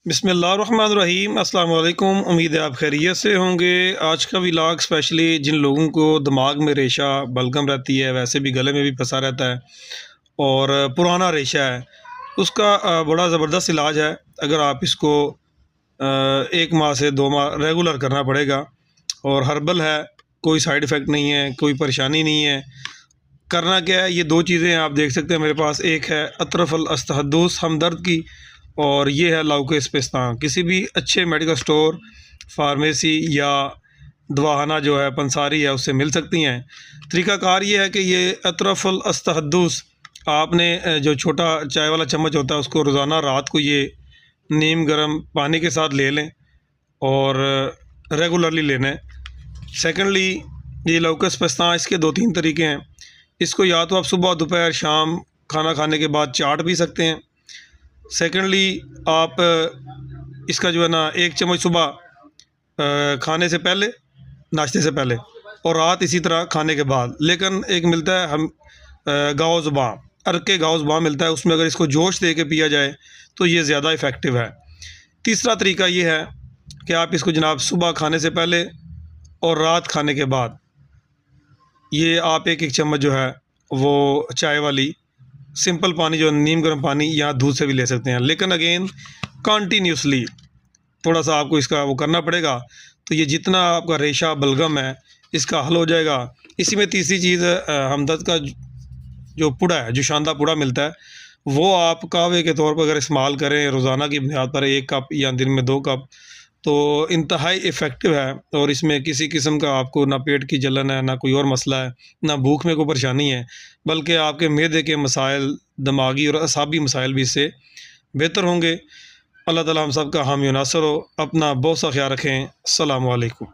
बिस्मिल्लाहिर्रहमानिर्रहीम अस्सलाम वालेकुम। उम्मीद है आप खैरियत से होंगे। आज का व्लॉग स्पेशली जिन लोगों को दिमाग में रेशा बलगम रहती है, वैसे भी गले में भी फंसा रहता है और पुराना रेशा है, उसका बड़ा ज़बरदस्त इलाज है। अगर आप इसको 1 माह से 2 माह रेगुलर करना पड़ेगा और हर्बल है, कोई साइड इफ़ेक्ट नहीं है, कोई परेशानी नहीं है। करना क्या है, ये 2 चीज़ें आप देख सकते हैं मेरे पास। एक है अतरफ़ल अस्तहद्दुस हमदर्द की, और ये है लाउकोस्पेस्तान। किसी भी अच्छे मेडिकल स्टोर, फार्मेसी या दवाखाना जो है पंसारी है, उससे मिल सकती हैं। तरीक़ाकार ये है कि ये अतरफ़ुल अस्तहद्दुस आपने जो छोटा चाय वाला चम्मच होता है, उसको रोज़ाना रात को ये नीम गर्म पानी के साथ ले लें और रेगुलरली लेना है। सेकेंडली, ये लाउकोस्पेस्तान, इसके 2-3 तरीके हैं। इसको या तो आप सुबह, दोपहर, शाम खाना खाने के बाद चाट पी सकते हैं। सेकेंडली, आप इसका जो है ना 1 चम्मच सुबह खाने से पहले, नाश्ते से पहले, और रात इसी तरह खाने के बाद। लेकिन एक मिलता है हम गाओ ज़ुबान, अरके गाओ ज़ुबान मिलता है, उसमें अगर इसको जोश दे के पिया जाए तो ये ज़्यादा इफ़ेक्टिव है। तीसरा तरीका ये है कि आप इसको जनाब सुबह खाने से पहले और रात खाने के बाद, ये आप 1-1 चम्मच जो है वो चाय वाली सिंपल पानी, जो नीम गर्म पानी या दूध से भी ले सकते हैं। लेकिन अगेन कंटिन्यूसली थोड़ा सा आपको इसका वो करना पड़ेगा, तो ये जितना आपका रेशा बलगम है इसका हल हो जाएगा। इसी में तीसरी चीज़ हमदर्द का जो पुड़ा है, जो शानदार पुड़ा मिलता है, वो आप कहवे के तौर पर अगर इस्तेमाल करें रोज़ाना की बुनियाद पर 1 कप या दिन में 2 कप, तो इंतहाई इफ़ेक्टिव है। और इसमें किसी किस्म का आपको ना पेट की जलन है, ना कोई और मसला है, ना भूख में कोई परेशानी है, बल्कि आपके मैदे के मसाइल, दिमागी और असाबी मसाइल भी इससे बेहतर होंगे। अल्लाह ताला हम सब का हामी और नासर हो। अपना बहुत सा ख्याल रखें। अस्सलामु अलैकुम।